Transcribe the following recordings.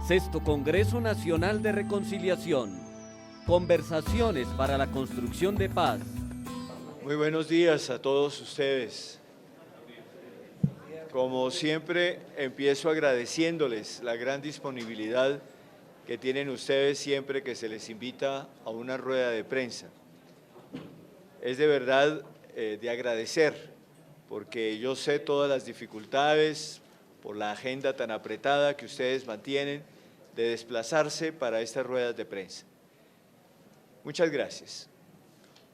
Sexto Congreso Nacional de Reconciliación. Conversaciones para la construcción de paz. Muy buenos días a todos ustedes. Como siempre, empiezo agradeciéndoles la gran disponibilidad que tienen ustedes siempre que se les invita a una rueda de prensa. Es de verdad de agradecer, porque yo sé todas las dificultades por la agenda tan apretada que ustedes mantienen de desplazarse para estas ruedas de prensa. Muchas gracias.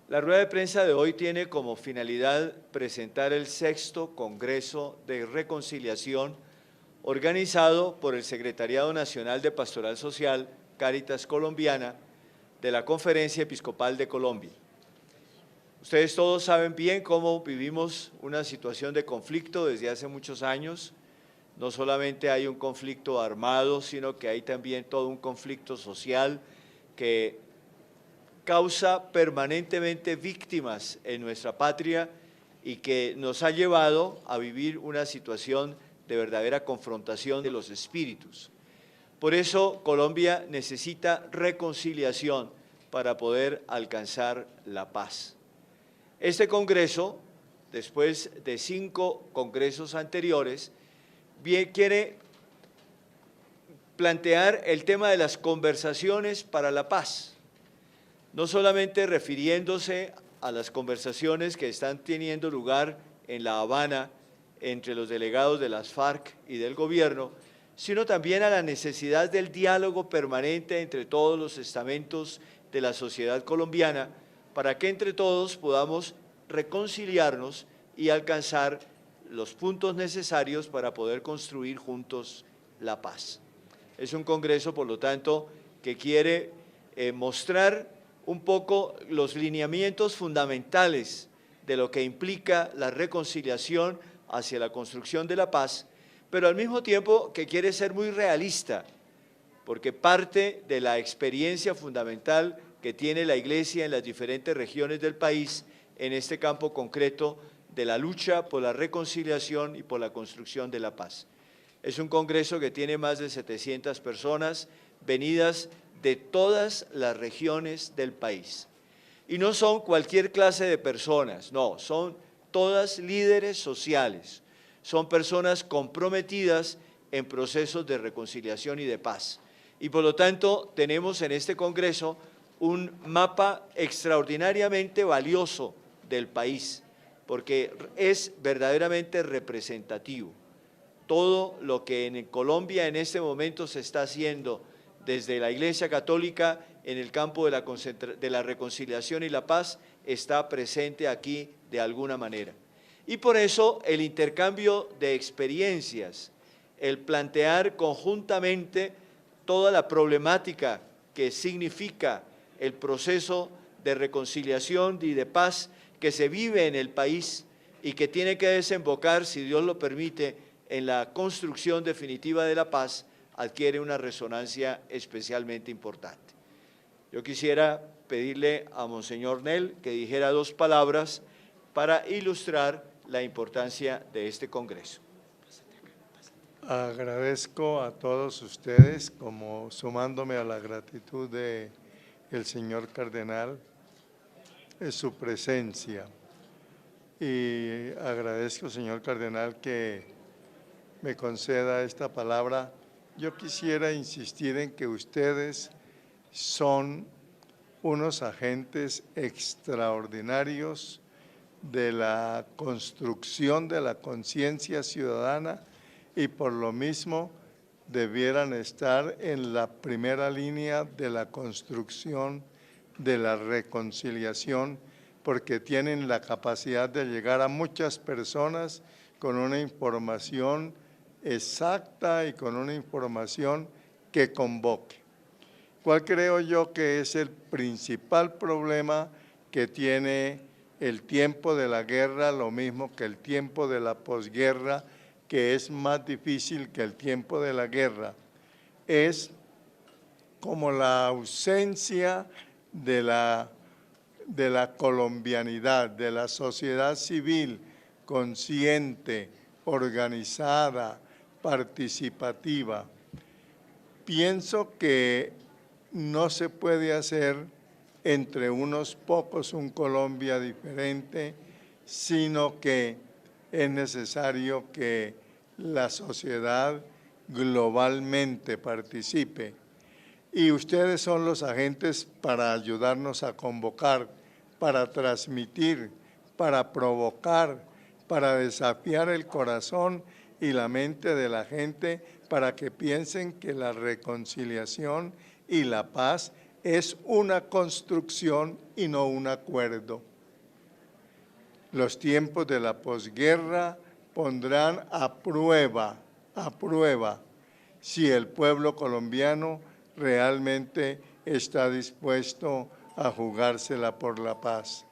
La rueda de prensa de hoy tiene como finalidad presentar el sexto Congreso de Reconciliación organizado por el Secretariado Nacional de Pastoral Social Cáritas Colombiana de la Conferencia Episcopal de Colombia. Ustedes todos saben bien cómo vivimos una situación de conflicto desde hace muchos años. No solamente hay un conflicto armado, sino que hay también todo un conflicto social que causa permanentemente víctimas en nuestra patria y que nos ha llevado a vivir una situación de verdadera confrontación de los espíritus. Por eso Colombia necesita reconciliación para poder alcanzar la paz. Este Congreso, después de 5 congresos anteriores, quiere plantear el tema de las conversaciones para la paz, no solamente refiriéndose a las conversaciones que están teniendo lugar en La Habana entre los delegados de las FARC y del gobierno, sino también a la necesidad del diálogo permanente entre todos los estamentos de la sociedad colombiana para que entre todos podamos reconciliarnos y alcanzar los puntos necesarios para poder construir juntos la paz. Es un congreso, por lo tanto, que quiere mostrar un poco los lineamientos fundamentales de lo que implica la reconciliación hacia la construcción de la paz, pero al mismo tiempo que quiere ser muy realista, porque parte de la experiencia fundamental que tiene la Iglesia en las diferentes regiones del país en este campo concreto de la lucha por la reconciliación y por la construcción de la paz. Es un congreso que tiene más de 700 personas venidas de todas las regiones del país. Y no son cualquier clase de personas, no, son todas líderes sociales, son personas comprometidas en procesos de reconciliación y de paz. Y por lo tanto tenemos en este congreso un mapa extraordinariamente valioso del país, porque es verdaderamente representativo. Todo lo que en Colombia en este momento se está haciendo desde la Iglesia Católica en el campo de la reconciliación y la paz está presente aquí de alguna manera. Y por eso el intercambio de experiencias, el plantear conjuntamente toda la problemática que significa el proceso de reconciliación y de paz que se vive en el país y que tiene que desembocar, si Dios lo permite, en la construcción definitiva de la paz, adquiere una resonancia especialmente importante. Yo quisiera pedirle a Monseñor Nel que dijera 2 palabras para ilustrar la importancia de este Congreso. Agradezco a todos ustedes, como sumándome a la gratitud del señor cardenal, su presencia. Y agradezco, señor cardenal, que me conceda esta palabra. Yo quisiera insistir en que ustedes son unos agentes extraordinarios de la construcción de la conciencia ciudadana y por lo mismo debieran estar en la primera línea de la construcción de la reconciliación, porque tienen la capacidad de llegar a muchas personas con una información exacta y con una información que convoque. ¿Cuál creo yo que es el principal problema que tiene el tiempo de la guerra, lo mismo que el tiempo de la posguerra, que es más difícil que el tiempo de la guerra? Es como la ausencia de la colombianidad, de la sociedad civil consciente, organizada, participativa. Pienso que no se puede hacer entre unos pocos un Colombia diferente, sino que es necesario que la sociedad globalmente participe. Y ustedes son los agentes para ayudarnos a convocar, para transmitir, para provocar, para desafiar el corazón y la mente de la gente para que piensen que la reconciliación y la paz es una construcción y no un acuerdo. Los tiempos de la posguerra pondrán a prueba si el pueblo colombiano realmente está dispuesto a jugársela por la paz.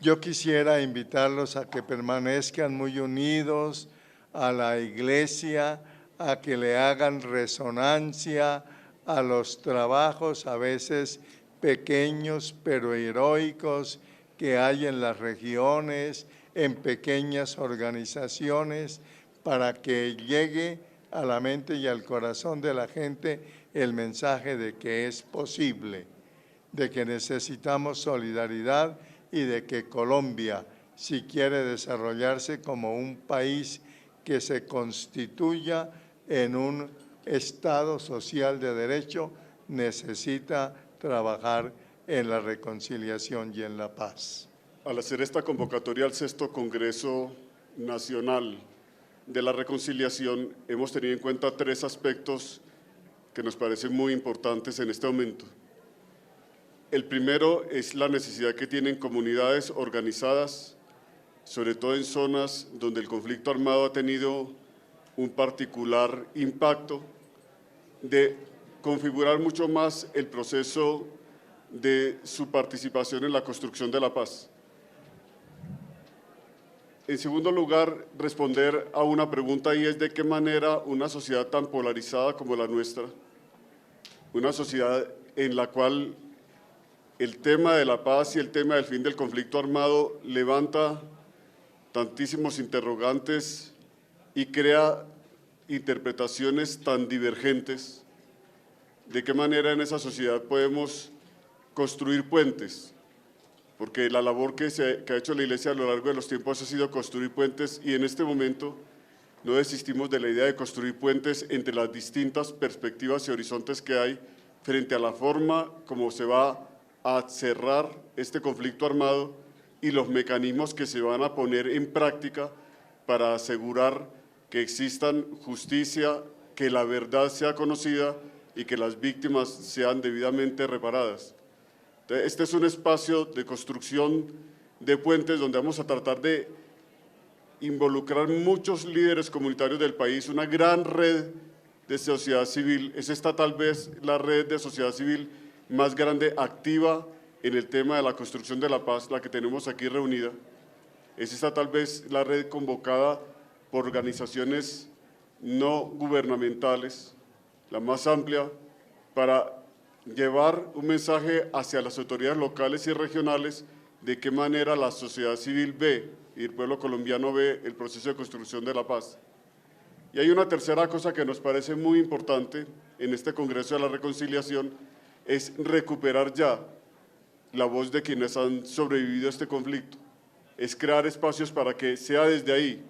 Yo quisiera invitarlos a que permanezcan muy unidos a la Iglesia, a que le hagan resonancia a los trabajos a veces pequeños pero heroicos que hay en las regiones, en pequeñas organizaciones, para que llegue a la mente y al corazón de la gente el mensaje de que es posible, de que necesitamos solidaridad y de que Colombia, si quiere desarrollarse como un país que se constituya en un Estado social de derecho, necesita trabajar en la reconciliación y en la paz. Al hacer esta convocatoria al 6º Congreso Nacional de la Reconciliación, hemos tenido en cuenta 3 aspectos que nos parecen muy importantes en este momento. El primero es la necesidad que tienen comunidades organizadas, sobre todo en zonas donde el conflicto armado ha tenido un particular impacto, de configurar mucho más el proceso de su participación en la construcción de la paz. En segundo lugar, responder a una pregunta, y es de qué manera una sociedad tan polarizada como la nuestra, una sociedad en la cual el tema de la paz y el tema del fin del conflicto armado levanta tantísimos interrogantes y crea interpretaciones tan divergentes, de qué manera en esa sociedad podemos construir puentes, porque la labor que ha hecho la Iglesia a lo largo de los tiempos ha sido construir puentes, y en este momento no desistimos de la idea de construir puentes entre las distintas perspectivas y horizontes que hay frente a la forma como se va a cerrar este conflicto armado y los mecanismos que se van a poner en práctica para asegurar que existan justicia, que la verdad sea conocida y que las víctimas sean debidamente reparadas. Entonces, este es un espacio de construcción de puentes donde vamos a tratar de involucrar muchos líderes comunitarios del país, una gran red de sociedad civil. Es esta tal vez la red de sociedad civil más grande, activa en el tema de la construcción de la paz, la que tenemos aquí reunida. Es esta tal vez la red convocada por organizaciones no gubernamentales, la más amplia, para llevar un mensaje hacia las autoridades locales y regionales de qué manera la sociedad civil ve y el pueblo colombiano ve el proceso de construcción de la paz. Y hay una tercera cosa que nos parece muy importante en este Congreso de la Reconciliación, es recuperar ya la voz de quienes han sobrevivido a este conflicto, es crear espacios para que sea desde ahí,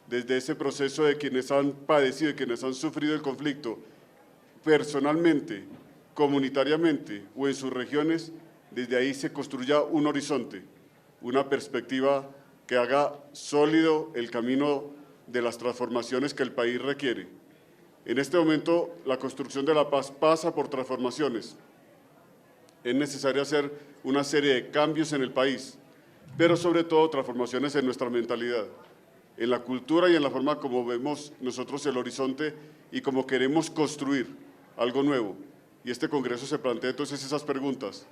desde ese proceso de quienes han padecido y quienes han sufrido el conflicto, personalmente, comunitariamente o en sus regiones, desde ahí se construya un horizonte, una perspectiva que haga sólido el camino de las transformaciones que el país requiere. En este momento, la construcción de la paz pasa por transformaciones. Es necesario hacer una serie de cambios en el país, pero sobre todo transformaciones en nuestra mentalidad, en la cultura y en la forma como vemos nosotros el horizonte y como queremos construir algo nuevo. Y este Congreso se plantea entonces esas preguntas.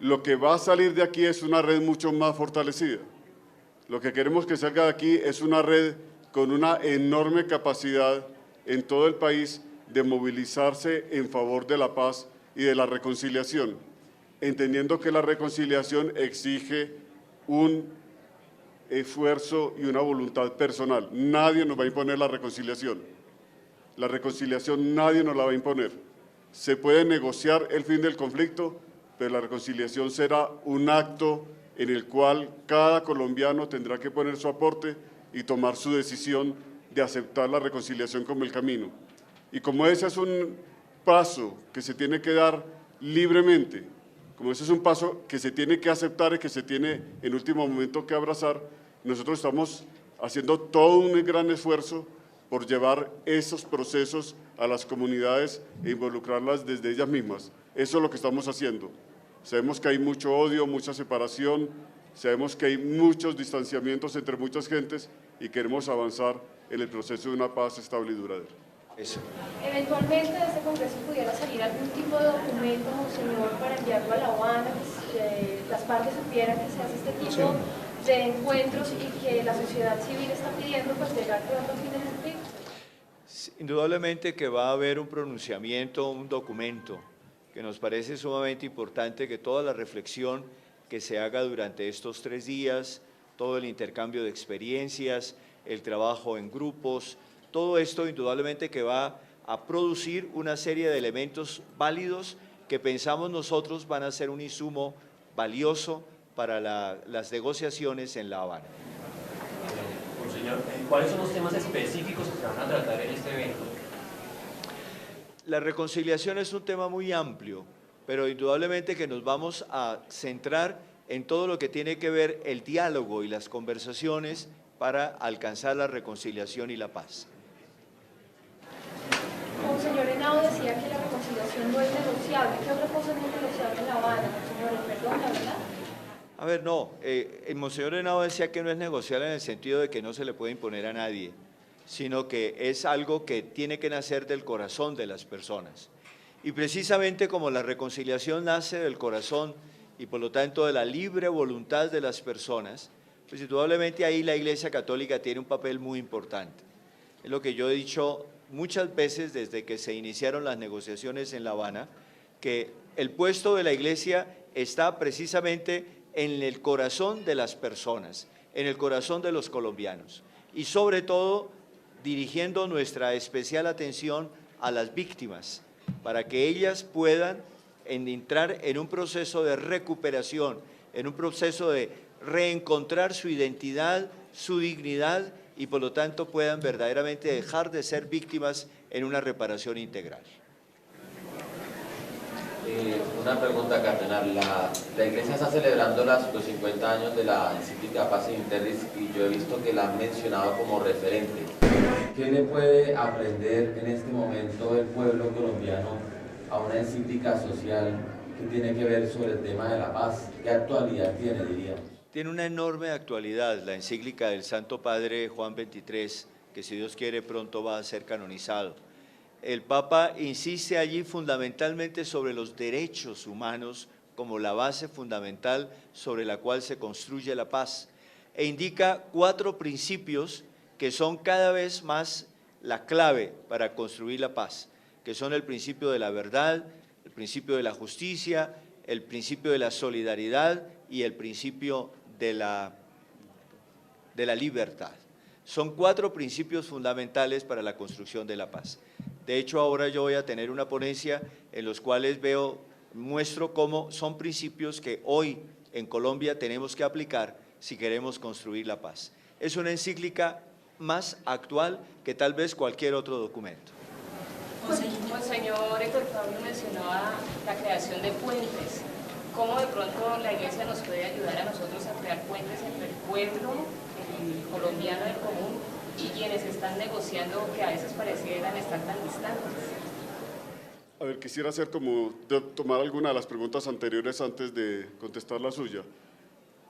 Lo que va a salir de aquí es una red mucho más fortalecida. Lo que queremos que salga de aquí es una red con una enorme capacidad en todo el país de movilizarse en favor de la paz y de la reconciliación, entendiendo que la reconciliación exige un esfuerzo y una voluntad personal. Nadie nos va a imponer la reconciliación. La reconciliación nadie nos la va a imponer. Se puede negociar el fin del conflicto, pero la reconciliación será un acto en el cual cada colombiano tendrá que poner su aporte y tomar su decisión de aceptar la reconciliación como el camino. Y como ese es un paso que se tiene que dar libremente, como ese es un paso que se tiene que aceptar y que se tiene en último momento que abrazar, nosotros estamos haciendo todo un gran esfuerzo por llevar esos procesos a las comunidades e involucrarlas desde ellas mismas. Eso es lo que estamos haciendo. Sabemos que hay mucho odio, mucha separación, sabemos que hay muchos distanciamientos entre muchas gentes y queremos avanzar en el proceso de una paz estable y duradera. Eso. Eventualmente de este Congreso pudiera salir algún tipo de documento, señor, para enviarlo a La Habana, que las partes supieran que se hace este tipo de encuentros y que la sociedad civil está pidiendo pues llegar pronto al fin del conflicto. Indudablemente que va a haber un pronunciamiento, un documento, que nos parece sumamente importante que toda la reflexión que se haga durante estos 3 días, todo el intercambio de experiencias, el trabajo en grupos, todo esto indudablemente que va a producir una serie de elementos válidos que pensamos nosotros van a ser un insumo valioso para las negociaciones en La Habana. Monseñor, ¿cuáles son los temas específicos que se van a tratar en este evento? La reconciliación es un tema muy amplio, pero indudablemente que nos vamos a centrar en todo lo que tiene que ver el diálogo y las conversaciones para alcanzar la reconciliación y la paz. Monseñor Henao decía que la reconciliación no es negociable. ¿Qué otra cosa no es negociable en La Habana, Monseñor? Perdón, la verdad. A ver, no, el Monseñor Henao decía que no es negociable en el sentido de que no se le puede imponer a nadie, sino que es algo que tiene que nacer del corazón de las personas. Y precisamente como la reconciliación nace del corazón y por lo tanto de la libre voluntad de las personas, pues indudablemente ahí la Iglesia Católica tiene un papel muy importante. Es lo que yo he dicho muchas veces desde que se iniciaron las negociaciones en La Habana, que el puesto de la Iglesia está precisamente en el corazón de las personas, en el corazón de los colombianos y sobre todo dirigiendo nuestra especial atención a las víctimas para que ellas puedan entrar en un proceso de recuperación, en un proceso de reencontrar su identidad, su dignidad y por lo tanto puedan verdaderamente dejar de ser víctimas en una reparación integral. Una pregunta, cardenal. La Iglesia está celebrando los 50 años de la encíclica Pacem in Terris y yo he visto que la han mencionado como referente. ¿Qué le puede aprender en este momento el pueblo colombiano a una encíclica social que tiene que ver sobre el tema de la paz? ¿Qué actualidad tiene, diríamos? Tiene una enorme actualidad la encíclica del Santo Padre Juan XXIII, que si Dios quiere pronto va a ser canonizado. El Papa insiste allí fundamentalmente sobre los derechos humanos como la base fundamental sobre la cual se construye la paz e indica 4 principios que son cada vez más la clave para construir la paz, que son el principio de la verdad, el principio de la justicia, el principio de la solidaridad y el principio de la libertad. Son 4 principios fundamentales para la construcción de la paz. De hecho, ahora yo voy a tener una ponencia en los cuales muestro cómo son principios que hoy en Colombia tenemos que aplicar si queremos construir la paz. Es una encíclica más actual que tal vez cualquier otro documento. Monseñor Héctor Pablo mencionaba la creación de puentes. ¿Cómo de pronto la Iglesia nos puede ayudar a nosotros a crear puentes entre el pueblo, el colombiano del común, y quienes están negociando que a veces parecieran estar tan distantes? A ver, quisiera tomar alguna de las preguntas anteriores antes de contestar la suya.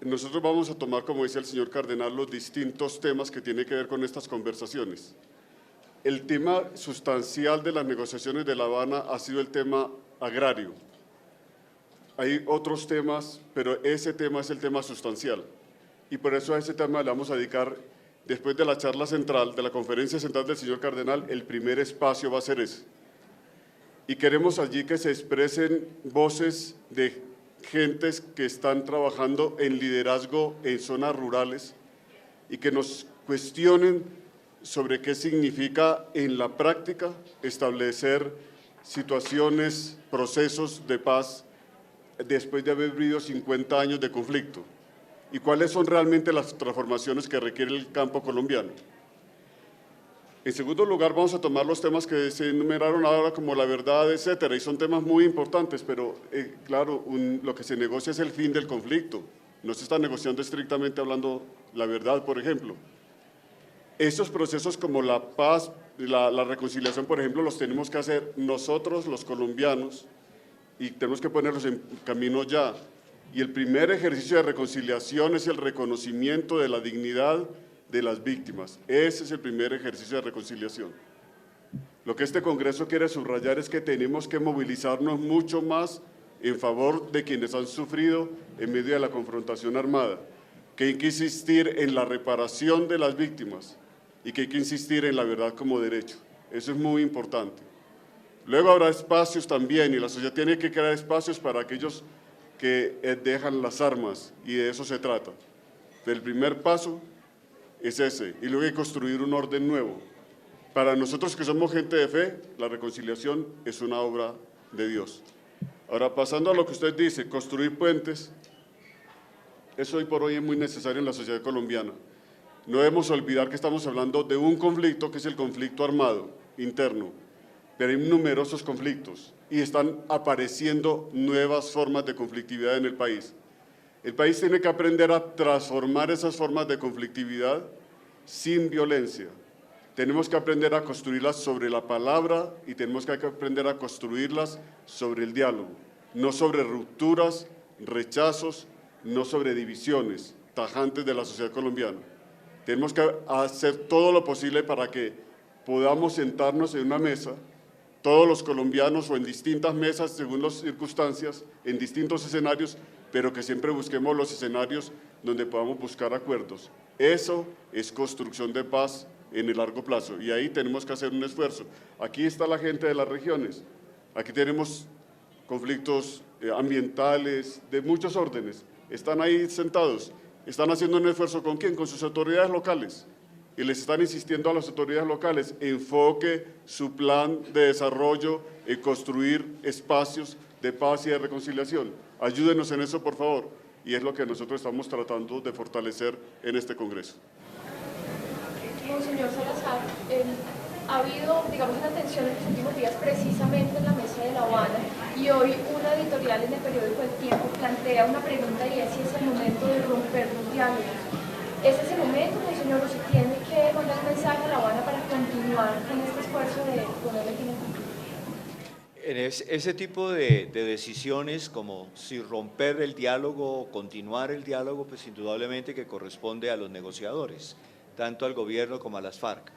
Nosotros vamos a tomar, como dice el señor cardenal, los distintos temas que tienen que ver con estas conversaciones. El tema sustancial de las negociaciones de La Habana ha sido el tema agrario. Hay otros temas, pero ese tema es el tema sustancial. Y por eso a ese tema le vamos a dedicar, después de la charla central, de la conferencia central del señor cardenal, el primer espacio va a ser ese. y queremos allí que se expresen voces de gentes que están trabajando en liderazgo en zonas rurales y que nos cuestionen sobre qué significa en la práctica establecer situaciones, procesos de paz después de haber vivido 50 años de conflicto y cuáles son realmente las transformaciones que requiere el campo colombiano. En segundo lugar, vamos a tomar los temas que se enumeraron ahora como la verdad, etcétera, y son temas muy importantes, pero claro, lo que se negocia es el fin del conflicto. No se está negociando estrictamente hablando la verdad, por ejemplo. Estos procesos como la paz, la reconciliación, por ejemplo, los tenemos que hacer nosotros, los colombianos, y tenemos que ponerlos en camino ya. Y el primer ejercicio de reconciliación es el reconocimiento de la dignidad de las víctimas. Ese es el primer ejercicio de reconciliación. Lo que este Congreso quiere subrayar es que tenemos que movilizarnos mucho más en favor de quienes han sufrido en medio de la confrontación armada, que hay que insistir en la reparación de las víctimas y que hay que insistir en la verdad como derecho. Eso es muy importante. Luego habrá espacios también, y la sociedad tiene que crear espacios para aquellos que dejan las armas, y de eso se trata. El primer paso es ese, y luego hay que construir un orden nuevo. Para nosotros que somos gente de fe, la reconciliación es una obra de Dios. Ahora, pasando a lo que usted dice, construir puentes, eso hoy por hoy es muy necesario en la sociedad colombiana. No debemos olvidar que estamos hablando de un conflicto que es el conflicto armado, interno, pero hay numerosos conflictos y están apareciendo nuevas formas de conflictividad en el país. El país tiene que aprender a transformar esas formas de conflictividad sin violencia. Tenemos que aprender a construirlas sobre la palabra y tenemos que aprender a construirlas sobre el diálogo, no sobre rupturas, rechazos, no sobre divisiones tajantes de la sociedad colombiana. Tenemos que hacer todo lo posible para que podamos sentarnos en una mesa, todos los colombianos o en distintas mesas según las circunstancias, en distintos escenarios, pero que siempre busquemos los escenarios donde podamos buscar acuerdos. Eso es construcción de paz en el largo plazo y ahí tenemos que hacer un esfuerzo. Aquí está la gente de las regiones, aquí tenemos conflictos ambientales de muchos órdenes, están ahí sentados, están haciendo un esfuerzo ¿con quién? Con sus autoridades locales y les están insistiendo a las autoridades locales, enfoque su plan de desarrollo en construir espacios de paz y de reconciliación. Ayúdenos en eso, por favor, y es lo que nosotros estamos tratando de fortalecer en este Congreso. Monseñor Salazar, ha habido, digamos, una tensión en los últimos días precisamente en la mesa de La Habana y hoy una editorial en el periódico El Tiempo plantea una pregunta y es si es el momento de romper los diálogos. ¿Es ese momento, monseñor, o se tiene que mandar un mensaje a La Habana para continuar con este esfuerzo de ponerle fin al conflicto? En ese tipo de decisiones, como si romper el diálogo o continuar el diálogo, pues indudablemente que corresponde a los negociadores, tanto al gobierno como a las FARC.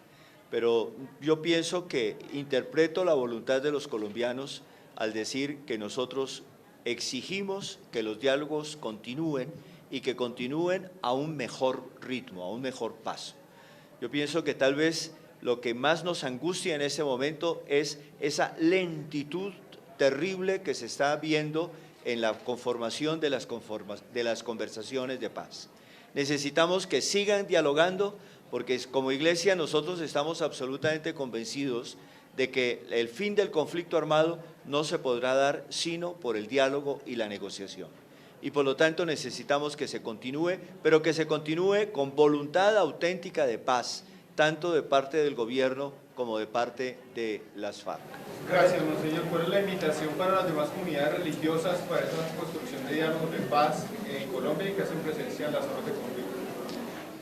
Pero yo pienso que interpreto la voluntad de los colombianos al decir que nosotros exigimos que los diálogos continúen y que continúen a un mejor ritmo, a un mejor paso. Yo pienso que tal vez lo que más nos angustia en ese momento es esa lentitud terrible que se está viendo en la conformación de las conversaciones de paz. Necesitamos que sigan dialogando porque como iglesia nosotros estamos absolutamente convencidos de que el fin del conflicto armado no se podrá dar sino por el diálogo y la negociación. Y por lo tanto necesitamos que se continúe, pero que se continúe con voluntad auténtica de paz, tanto de parte del gobierno como de parte de las FARC. Gracias, monseñor. ¿Cuál es la invitación para las demás comunidades religiosas para esa construcción de diálogos de paz en Colombia y que hacen presencia en las zonas de conflicto?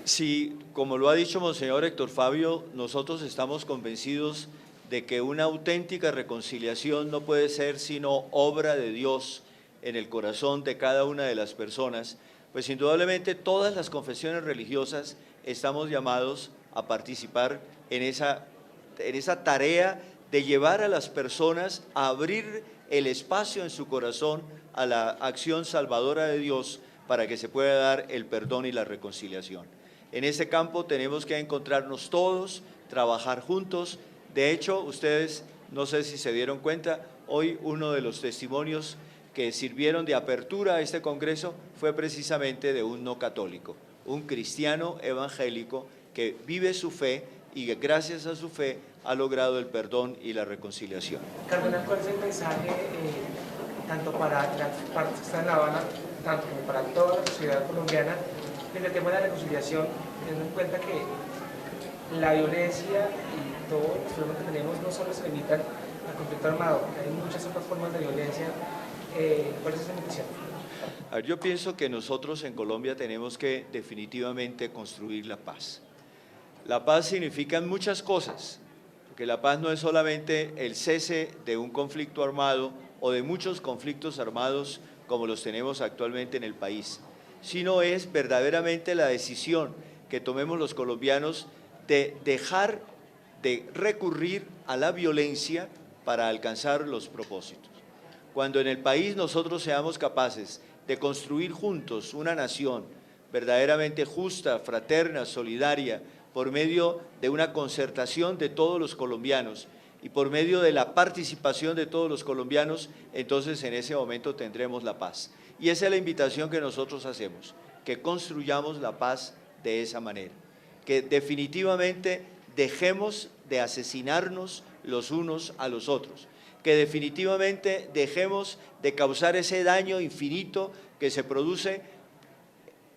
Sí, como lo ha dicho monseñor Héctor Fabio, nosotros estamos convencidos de que una auténtica reconciliación no puede ser sino obra de Dios en el corazón de cada una de las personas, pues indudablemente todas las confesiones religiosas estamos llamados a participar en esa tarea de llevar a las personas a abrir el espacio en su corazón a la acción salvadora de Dios para que se pueda dar el perdón y la reconciliación. En ese campo tenemos que encontrarnos todos, trabajar juntos. De hecho, ustedes No sé si se dieron cuenta, hoy uno de los testimonios que sirvieron de apertura a este Congreso fue precisamente de un no católico, un cristiano evangélico que vive su fe y que gracias a su fe ha logrado el perdón y la reconciliación. Cardenal, ¿cuál es el mensaje tanto para las partes que están en La Habana, tanto como para toda la sociedad colombiana, en el tema de la reconciliación, teniendo en cuenta que la violencia y todos los problemas que tenemos no solo se limitan al conflicto armado, hay muchas otras formas de violencia? ¿Cuál es esa invitación? A ver, yo pienso que nosotros en Colombia tenemos que definitivamente construir la paz. La paz significa muchas cosas, porque la paz no es solamente el cese de un conflicto armado o de muchos conflictos armados como los tenemos actualmente en el país, sino es verdaderamente la decisión que tomemos los colombianos de dejar de recurrir a la violencia para alcanzar los propósitos. Cuando en el país nosotros seamos capaces de construir juntos una nación verdaderamente justa, fraterna, solidaria, por medio de una concertación de todos los colombianos y por medio de la participación de todos los colombianos, entonces en ese momento tendremos la paz. Y esa es la invitación que nosotros hacemos, que construyamos la paz de esa manera, que definitivamente dejemos de asesinarnos los unos a los otros, que definitivamente dejemos de causar ese daño infinito que se produce.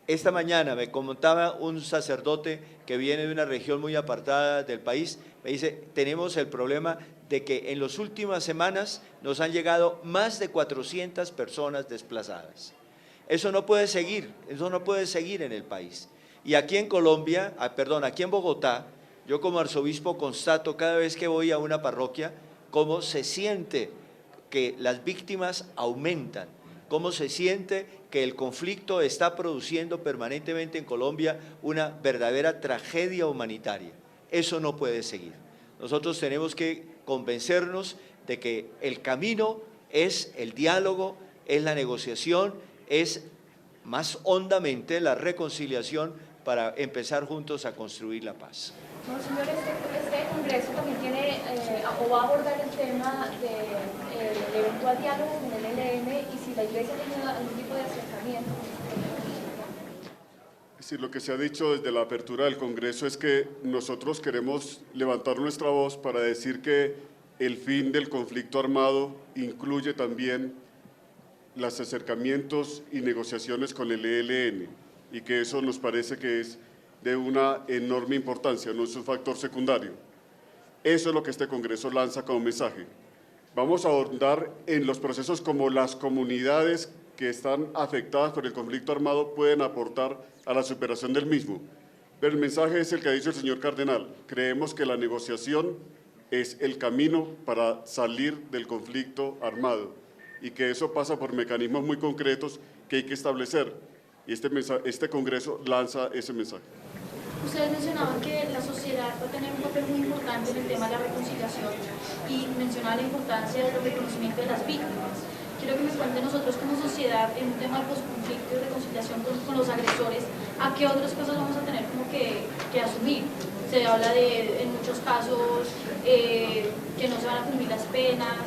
Esta mañana me comentaba un sacerdote que viene de una región muy apartada del país, me dice, tenemos el problema de que en las últimas semanas nos han llegado más de 400 personas desplazadas. Eso no puede seguir en el país. Y aquí en Colombia, aquí en Bogotá, yo como arzobispo constato cada vez que voy a una parroquia, cómo se siente que las víctimas aumentan, cómo se siente que el conflicto está produciendo permanentemente en Colombia una verdadera tragedia humanitaria. Eso no puede seguir. Nosotros tenemos que convencernos de que el camino es el diálogo, es la negociación, es más hondamente la reconciliación para empezar juntos a construir la paz. Monseñor, este Congreso también tiene o va a abordar el tema del eventual diálogo con el ELN y si la Iglesia tiene algún tipo de acercamiento. Es decir, lo que se ha dicho desde la apertura del Congreso es que nosotros queremos levantar nuestra voz para decir que el fin del conflicto armado incluye también los acercamientos y negociaciones con el ELN y que eso nos parece que es de una enorme importancia, no es un factor secundario. Eso es lo que este Congreso lanza como mensaje. Vamos a ahondar en los procesos como las comunidades que están afectadas por el conflicto armado pueden aportar a la superación del mismo. Pero el mensaje es el que ha dicho el señor Cardenal. Creemos que la negociación es el camino para salir del conflicto armado y que eso pasa por mecanismos muy concretos que hay que establecer. Y este Congreso lanza ese mensaje. Ustedes mencionaban que la sociedad va a tener un papel muy importante en el tema de la reconciliación y mencionaban la importancia del reconocimiento de las víctimas. Quiero que me cuenten nosotros como sociedad en un tema de posconflicto y reconciliación con los agresores, ¿a qué otras cosas vamos a tener como que asumir? Se habla de, en muchos casos, que no se van a cumplir las penas.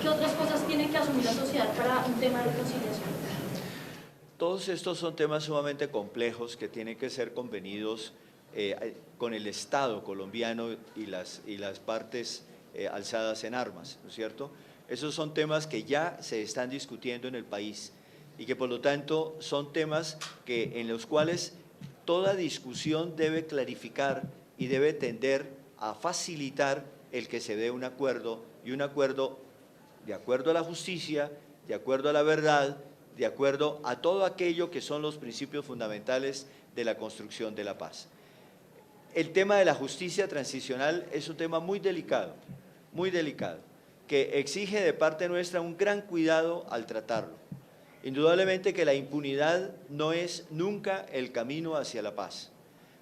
¿Qué otras cosas tiene que asumir la sociedad para un tema de reconciliación? Todos estos son temas sumamente complejos que tienen que ser convenidos con el Estado colombiano y las partes alzadas en armas, ¿no es cierto? Esos son temas que ya se están discutiendo en el país y que por lo tanto son temas en los cuales toda discusión debe clarificar y debe tender a facilitar el que se dé un acuerdo, y un acuerdo de acuerdo a la justicia, de acuerdo a la verdad, de acuerdo a todo aquello que son los principios fundamentales de la construcción de la paz. El tema de la justicia transicional es un tema muy delicado, que exige de parte nuestra un gran cuidado al tratarlo. Indudablemente que la impunidad no es nunca el camino hacia la paz,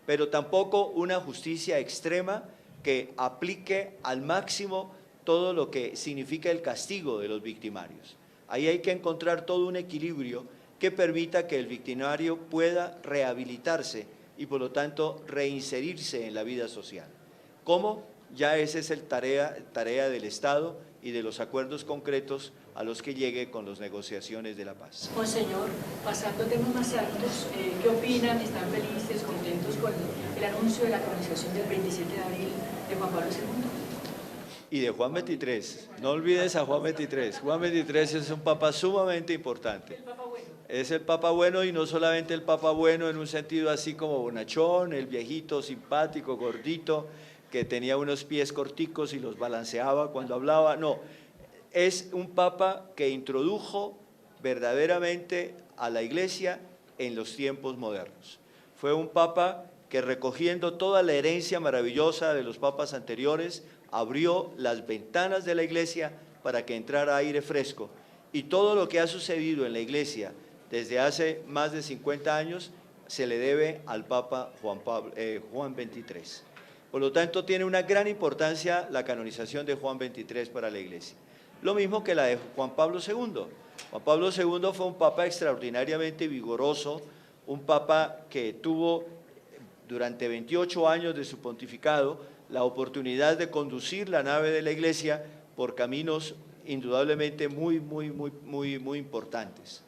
pero tampoco una justicia extrema que aplique al máximo todo lo que significa el castigo de los victimarios. Ahí hay que encontrar todo un equilibrio que permita que el victimario pueda rehabilitarse y por lo tanto reinserirse en la vida social. ¿Cómo? ya esa es tarea del Estado y de los acuerdos concretos a los que llegue con las negociaciones de la paz. Monseñor, pasando a temas más altos, ¿qué opinan? ¿Están felices, contentos con el anuncio de la canonización del 27 de abril de Juan Pablo II? Y de Juan XXIII, no olvides a Juan XXIII. Juan XXIII es un papa sumamente importante. Es el papa bueno, y no solamente el papa bueno en un sentido así como bonachón, el viejito simpático, gordito, que tenía unos pies corticos y los balanceaba cuando hablaba, no. Es un papa que introdujo verdaderamente a la Iglesia en los tiempos modernos. Fue un papa que, recogiendo toda la herencia maravillosa de los papas anteriores, abrió las ventanas de la Iglesia para que entrara aire fresco. Y todo lo que ha sucedido en la Iglesia desde hace más de 50 años se le debe al Papa Juan XXIII. Por lo tanto, tiene una gran importancia la canonización de Juan XXIII para la Iglesia. Lo mismo que la de Juan Pablo II. Juan Pablo II fue un papa extraordinariamente vigoroso, un papa que tuvo durante 28 años de su pontificado la oportunidad de conducir la nave de la Iglesia por caminos indudablemente muy importantes.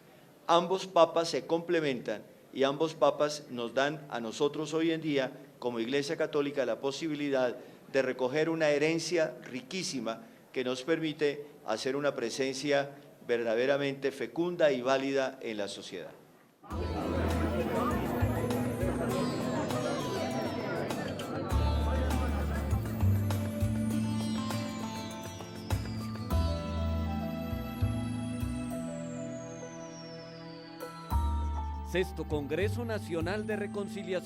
Ambos papas se complementan y ambos papas nos dan a nosotros hoy en día, como Iglesia Católica, la posibilidad de recoger una herencia riquísima que nos permite hacer una presencia verdaderamente fecunda y válida en la sociedad. Sexto Congreso Nacional de Reconciliación.